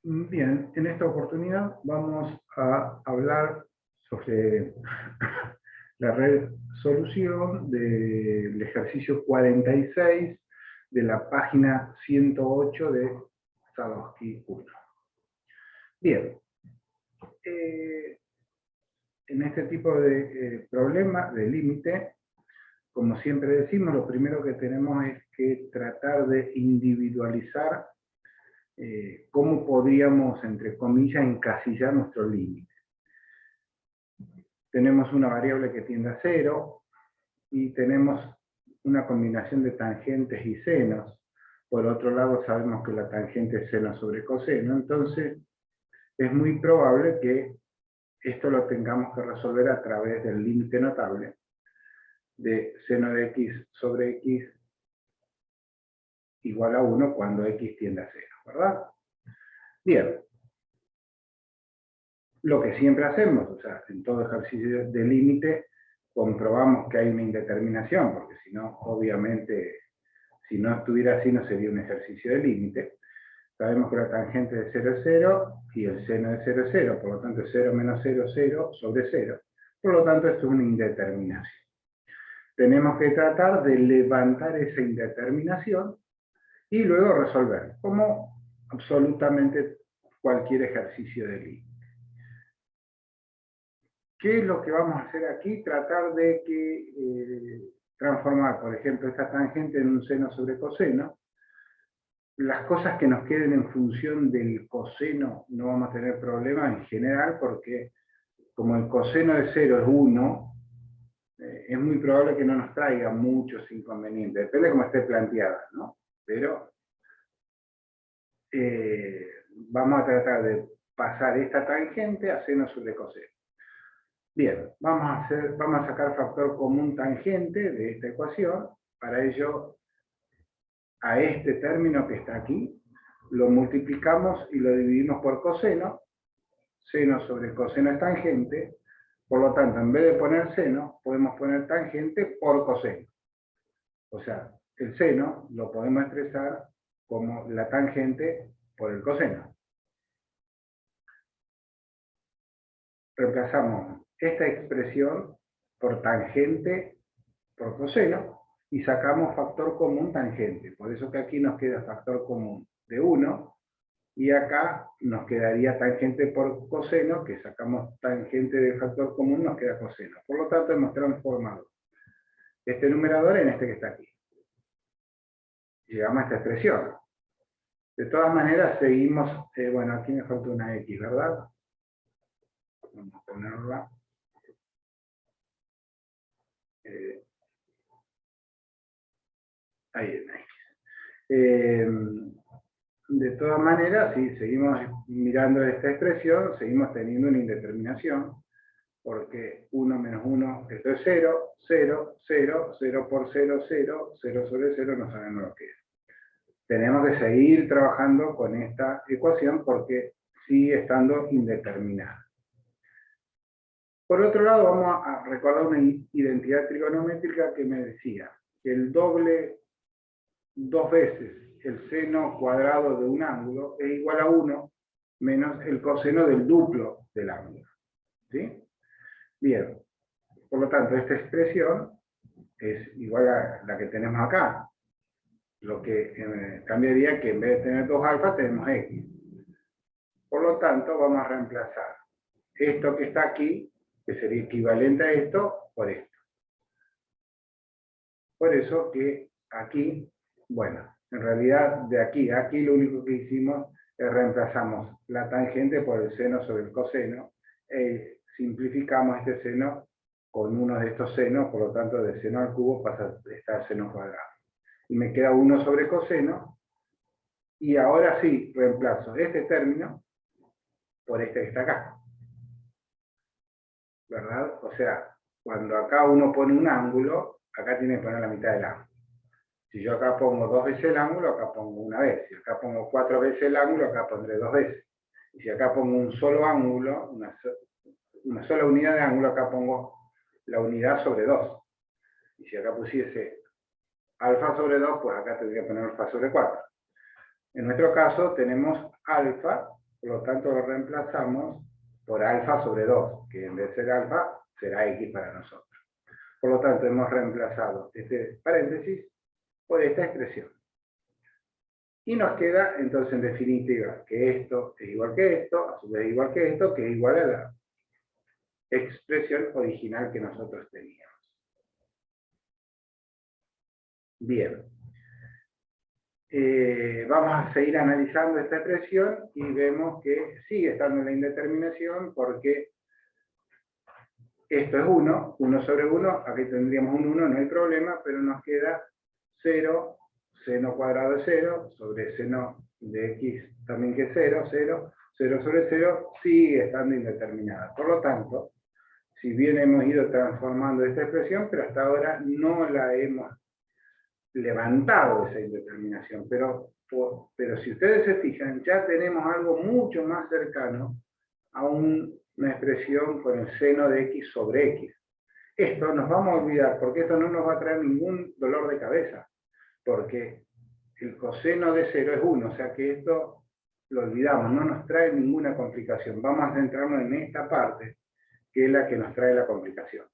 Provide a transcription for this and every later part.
Bien, en esta oportunidad vamos a hablar sobre la resolución del ejercicio 46 de la página 108 de Sadowski 1. Bien, en este tipo de problema de límite, como siempre decimos, lo primero que tenemos es que tratar de individualizar cómo podríamos, entre comillas, encasillar nuestro límite. Tenemos una variable que tiende a 0 y tenemos una combinación de tangentes y senos. Por otro lado, sabemos que la tangente es seno sobre coseno, entonces es muy probable que esto lo tengamos que resolver a través del límite notable de seno de x sobre x igual a 1 cuando x tiende a 0, ¿verdad? Bien. Lo que siempre hacemos, o sea, en todo ejercicio de límite, comprobamos que hay una indeterminación, porque si no, obviamente, si no estuviera así, no sería un ejercicio de límite. Sabemos que la tangente de 0 es 0 y el seno de 0 es 0, por lo tanto 0 menos 0 es 0 sobre 0. Por lo tanto, esto es una indeterminación. Tenemos que tratar de levantar esa indeterminación y luego resolver, como absolutamente cualquier ejercicio de límite. ¿Qué es lo que vamos a hacer aquí? Tratar de transformar, por ejemplo, esta tangente en un seno sobre coseno. Las cosas que nos queden en función del coseno no vamos a tener problemas en general, porque como el coseno de 0 es 1, es muy probable que no nos traiga muchos inconvenientes. Depende de cómo esté planteada, ¿no? Pero vamos a tratar de pasar esta tangente a seno sobre coseno. Bien, vamos a sacar factor común tangente de esta ecuación. Para ello, a este término que está aquí, lo multiplicamos y lo dividimos por coseno. Seno sobre coseno es tangente. Por lo tanto, en vez de poner seno, podemos poner tangente por coseno. O sea, el seno lo podemos expresar como la tangente por el coseno. Reemplazamos esta expresión por tangente por coseno y sacamos factor común tangente. Por eso que aquí nos queda factor común de 1 y acá nos quedaría tangente por coseno, que sacamos tangente de factor común, nos queda coseno. Por lo tanto, hemos transformado este numerador en este que está aquí. Llegamos a esta expresión. De todas maneras, seguimos, bueno, aquí me falta una x, ¿verdad? Vamos a ponerla. Ahí está. De todas maneras, si seguimos mirando esta expresión, seguimos teniendo una indeterminación, porque 1 menos 1, esto es 0, 0, 0, 0 por 0, 0, 0 sobre 0, no sabemos lo que es. Tenemos que seguir trabajando con esta ecuación porque sigue estando indeterminada. Por otro lado, vamos a recordar una identidad trigonométrica que me decía que el doble, 2 veces el seno cuadrado de un ángulo es igual a 1 menos el coseno del duplo del ángulo. ¿Sí? Bien, por lo tanto, esta expresión es igual a la que tenemos acá. Lo que cambiaría que en vez de tener 2 alfa, tenemos x. Por lo tanto, vamos a reemplazar esto que está aquí, que sería equivalente a esto, por esto. Por eso que aquí, bueno, en realidad de aquí a aquí lo único que hicimos es reemplazamos la tangente por el seno sobre el coseno, simplificamos este seno con uno de estos senos, por lo tanto de seno al cubo pasa a estar seno cuadrado. Y me queda 1 sobre coseno, y ahora sí reemplazo este término por este que está acá. ¿Verdad? O sea, cuando acá uno pone un ángulo, acá tiene que poner la mitad del ángulo. Si yo acá pongo 2 veces el ángulo, acá pongo una vez. Si acá pongo 4 veces el ángulo, acá pondré 2 veces. Y si acá pongo un solo ángulo, una sola unidad de ángulo, acá pongo la unidad sobre 2. Y si acá pusiese alfa sobre 2, pues acá tendría que poner alfa sobre 4. En nuestro caso tenemos alfa Por lo tanto, lo reemplazamos por alfa sobre 2, que en vez de ser alfa, será x para nosotros. Por lo tanto, hemos reemplazado este paréntesis por esta expresión. Y nos queda, entonces, en definitiva, que esto es igual que esto, a su vez igual que esto, que es igual a la expresión original que nosotros teníamos. Bien. Vamos a seguir analizando esta expresión y vemos que sigue estando en la indeterminación porque esto es 1 sobre 1, aquí tendríamos un 1, no hay problema, pero nos queda 0, seno cuadrado de 0, sobre seno de x también que es 0, 0, 0 sobre 0, sigue estando indeterminada. Por lo tanto, si bien hemos ido transformando esta expresión, pero hasta ahora no la hemos levantado esa indeterminación, pero si ustedes se fijan, ya tenemos algo mucho más cercano a una expresión con el seno de x sobre x. Esto nos vamos a olvidar, porque esto no nos va a traer ningún dolor de cabeza, porque el coseno de 0 es 1, o sea que esto lo olvidamos, no nos trae ninguna complicación. Vamos a centrarnos en esta parte, que es la que nos trae la complicación.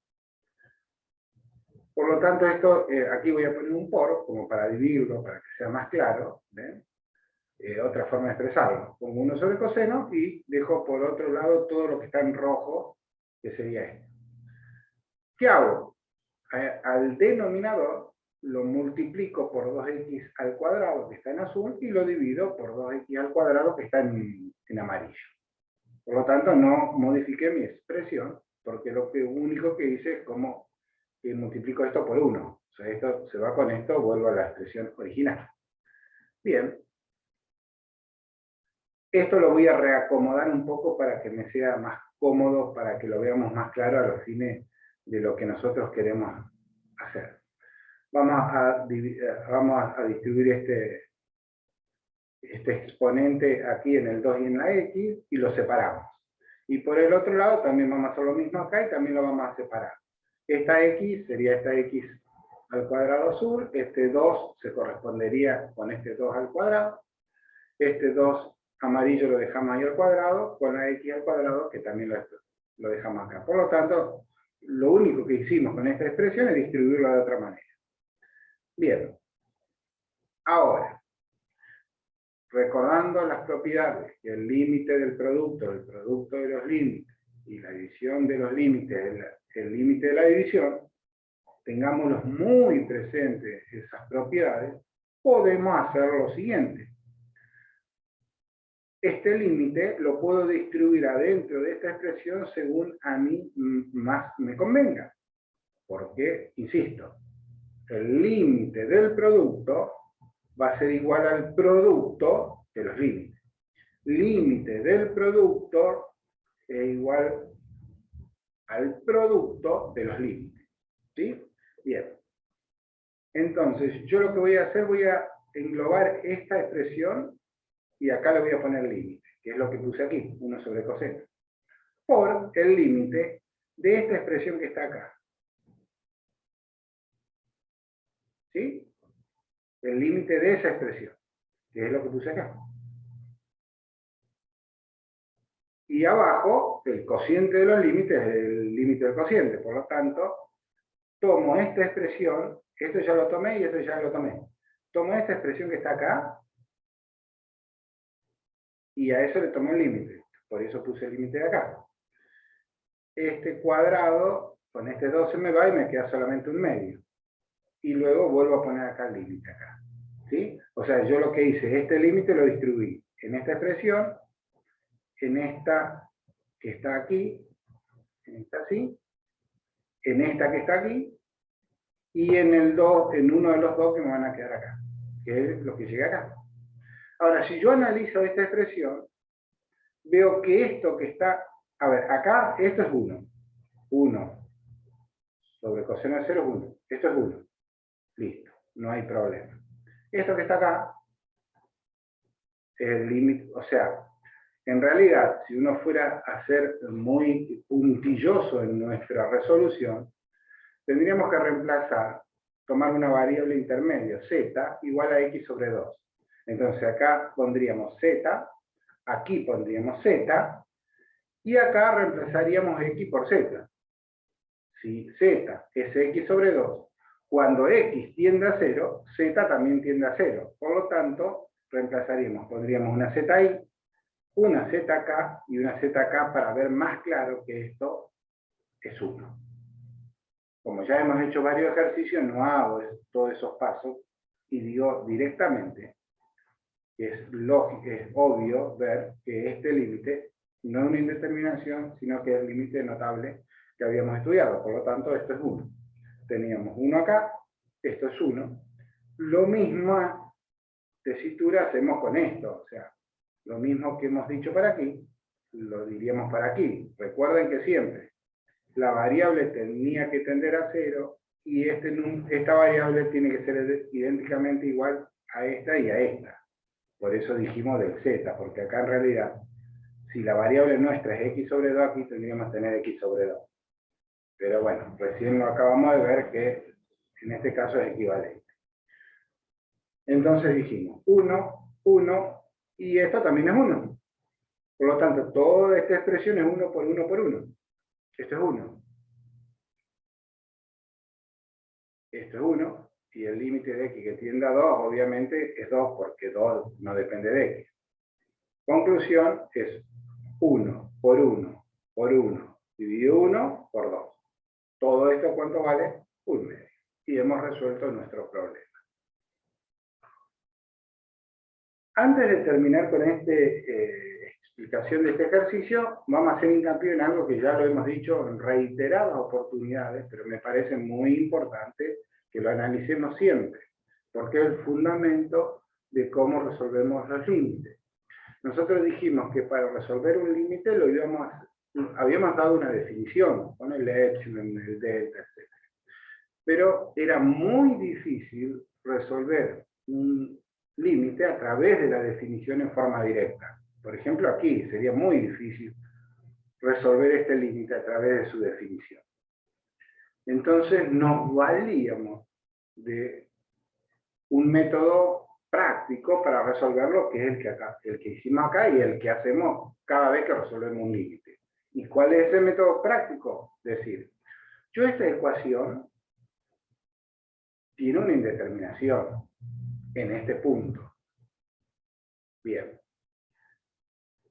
Por lo tanto, esto, aquí voy a poner un por, como para dividirlo, para que sea más claro. Otra forma de expresarlo. Pongo 1 sobre coseno y dejo por otro lado todo lo que está en rojo, que sería esto. ¿Qué hago? Al denominador lo multiplico por 2x al cuadrado, que está en azul, y lo divido por 2x al cuadrado, que está en amarillo. Por lo tanto, no modifiqué mi expresión, porque lo único que hice es como que multiplico esto por 1. O sea, esto se va con esto, vuelvo a la expresión original. Bien. Esto lo voy a reacomodar un poco para que me sea más cómodo, para que lo veamos más claro a los fines de lo que nosotros queremos hacer. Vamos a distribuir este exponente aquí en el 2 y en la x, y lo separamos. Y por el otro lado también vamos a hacer lo mismo acá y también lo vamos a separar. Esta x sería esta x al cuadrado azul, este 2 se correspondería con este 2 al cuadrado, este 2 amarillo lo dejamos ahí al cuadrado, con la x al cuadrado, que también lo dejamos acá. Por lo tanto, lo único que hicimos con esta expresión es distribuirlo de otra manera. Bien. Ahora, recordando las propiedades, que el límite del producto de los límites, y la división de los límites, el límite de la división, tengámoslos muy presentes esas propiedades, podemos hacer lo siguiente. Este límite lo puedo distribuir adentro de esta expresión según a mí más me convenga. Porque, insisto, el límite del producto va a ser igual al producto de los límites. Límite del producto es igual al producto de los límites. ¿Sí? Bien. Entonces, yo lo que voy a hacer, voy a englobar esta expresión y acá le voy a poner límite, que es lo que puse aquí, 1 sobre coseno, por el límite de esta expresión que está acá. ¿Sí? El límite de esa expresión, que es lo que puse acá. Y abajo, el cociente de los límites es el límite del cociente. Por lo tanto, tomo esta expresión, esto ya lo tomé y esto ya lo tomé. Tomo esta expresión que está acá, y a eso le tomo el límite. Por eso puse el límite de acá. Este cuadrado, con este 2 se me va y me queda solamente un medio. Y luego vuelvo a poner acá el límite acá. ¿Sí? O sea, yo lo que hice, este límite lo distribuí en esta expresión, en esta que está aquí, en esta así, en esta que está aquí, y en el 2, en uno de los dos que me van a quedar acá, que es lo que llega acá. Ahora, si yo analizo esta expresión, veo que esto que está, a ver, acá esto es 1. 1 sobre coseno de 0 es 1. Esto es 1. Listo, no hay problema. Esto que está acá es el límite, o sea, en realidad, si uno fuera a ser muy puntilloso en nuestra resolución, tendríamos que reemplazar, tomar una variable intermedia, z, igual a x sobre 2. Entonces acá pondríamos z Aquí pondríamos z, y acá reemplazaríamos x por z. Si z es x sobre 2, cuando x tiende a 0, z también tiende a 0. Por lo tanto, reemplazaríamos, pondríamos una z ahí, una z acá y una z acá para ver más claro que esto es 1. Como ya hemos hecho varios ejercicios, no hago todos esos pasos y digo directamente que es lógico, es obvio ver que este límite no es una indeterminación, sino que es el límite notable que habíamos estudiado. Por lo tanto, esto es 1. Teníamos 1 acá, esto es 1. Lo mismo tesitura hacemos con esto, o sea, lo mismo que hemos dicho para aquí, lo diríamos para aquí. Recuerden que siempre la variable tenía que tender a 0 y esta variable tiene que ser idénticamente igual a esta y a esta. Por eso dijimos del z, porque acá en realidad, si la variable nuestra es x sobre 2, aquí tendríamos que tener x sobre 2. Pero bueno, recién lo acabamos de ver que en este caso es equivalente. Entonces dijimos 1, 1, y esto también es 1. Por lo tanto, toda esta expresión es 1 por 1 por 1. Esto es 1. Esto es 1, y el límite de x que tiende a 2, obviamente, es 2, porque 2 no depende de x. Conclusión es 1 por 1 por 1 dividido 1 por 2. Todo esto, ¿cuánto vale? 1/2. Y hemos resuelto nuestro problema. Antes de terminar con esta explicación de este ejercicio, vamos a hacer hincapié en algo que ya lo hemos dicho en reiteradas oportunidades, pero me parece muy importante que lo analicemos siempre, porque es el fundamento de cómo resolvemos los límites. Nosotros dijimos que para resolver un límite habíamos dado una definición, con el epsilon, el delta, etc. Pero era muy difícil resolver un límite a través de la definición en forma directa. Por ejemplo, aquí sería muy difícil resolver este límite a través de su definición. Entonces nos valíamos de un método práctico para resolverlo, que es el que hicimos acá y el que hacemos cada vez que resolvemos un límite. ¿Y cuál es ese método práctico? Decir, yo esta ecuación tiene una indeterminación en este punto. Bien.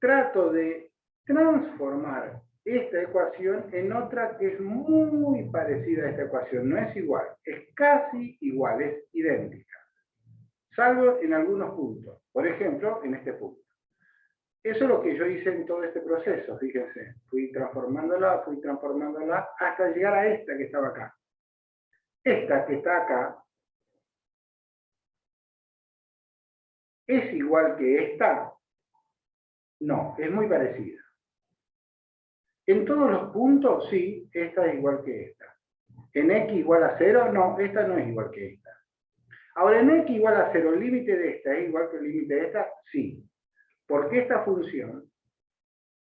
Trato de transformar esta ecuación en otra que es muy parecida a esta ecuación. No es igual, es casi igual, es idéntica. Salvo en algunos puntos. Por ejemplo, en este punto. Eso es lo que yo hice en todo este proceso, fíjense. Fui transformándola hasta llegar a esta que estaba acá. Esta que está acá ¿es igual que esta? No, es muy parecida. En todos los puntos, sí, esta es igual que esta. En x igual a 0, no, esta no es igual que esta. Ahora, en x igual a 0, ¿el límite de esta es igual que el límite de esta? Sí. Porque esta función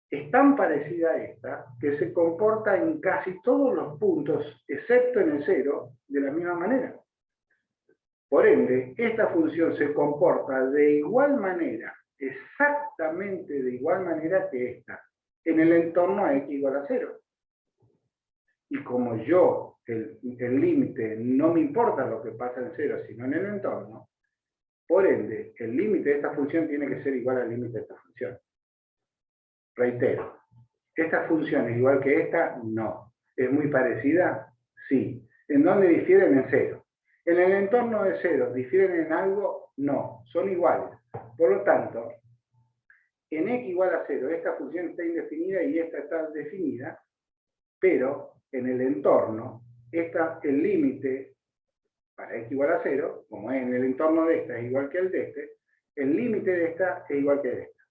es tan parecida a esta que se comporta en casi todos los puntos, excepto en el 0, de la misma manera. Por ende, esta función se comporta de igual manera, exactamente de igual manera que esta, en el entorno a x igual a 0. Y como yo, el límite, no me importa lo que pasa en 0, sino en el entorno, por ende, el límite de esta función tiene que ser igual al límite de esta función. Reitero, ¿esta función es igual que esta? No. ¿Es muy parecida? Sí. ¿En dónde difieren? En 0. ¿En el entorno de 0 difieren en algo? No. Son iguales. Por lo tanto, en x igual a 0, esta función está indefinida y esta está definida, pero en el entorno, el límite para x igual a 0, como en el entorno de esta es igual que el de este, el límite de esta es igual que de esta.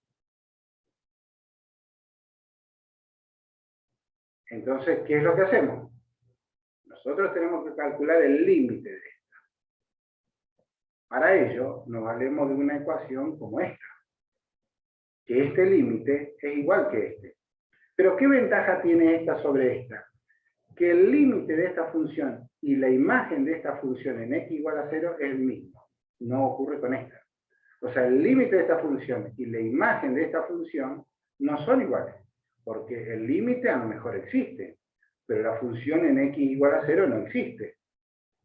Entonces, ¿qué es lo que hacemos? Nosotros tenemos que calcular el límite de esta. Para ello, nos valemos de una ecuación como esta, que este límite es igual que este. Pero ¿qué ventaja tiene esta sobre esta? Que el límite de esta función y la imagen de esta función en x igual a 0 es el mismo. No ocurre con esta. O sea, el límite de esta función y la imagen de esta función no son iguales, porque el límite a lo mejor existe, pero la función en x igual a 0 no existe.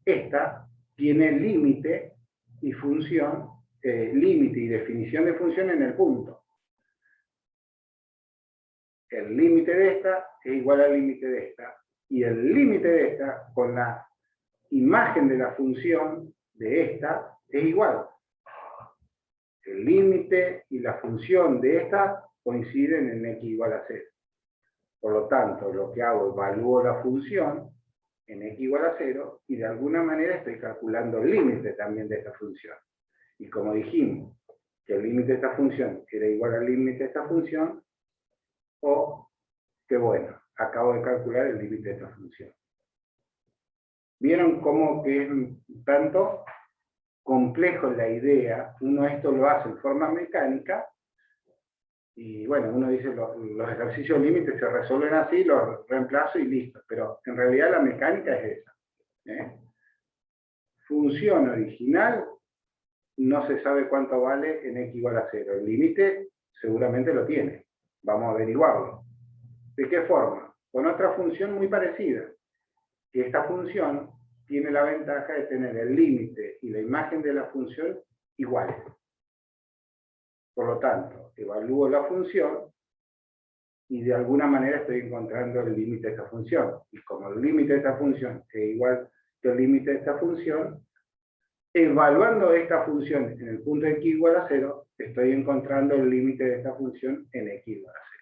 Esta tiene límite y función, límite y definición de función en el punto. El límite de esta es igual al límite de esta, y el límite de esta con la imagen de la función de esta es igual. El límite y la función de esta coinciden en x igual a 0. Por lo tanto, lo que hago, evalúo la función en x igual a 0 y de alguna manera estoy calculando el límite también de esta función. Y como dijimos que el límite de esta función era igual al límite de esta función, o que bueno, acabo de calcular el límite de esta función. ¿Vieron cómo que es tanto complejo la idea? Uno esto lo hace en forma mecánica, y bueno, uno dice los ejercicios límites se resuelven así, los reemplazo y listo, pero en realidad la mecánica es esa. Función original, no se sabe cuánto vale en x igual a 0. El límite seguramente lo tiene. Vamos a averiguarlo. ¿De qué forma? Con otra función muy parecida. Que esta función tiene la ventaja de tener el límite y la imagen de la función iguales. Por lo tanto, evalúo la función y de alguna manera estoy encontrando el límite de esta función. Y como el límite de esta función es igual que el límite de esta función, evaluando esta función en el punto de x igual a 0, estoy encontrando el límite de esta función en x igual a 0.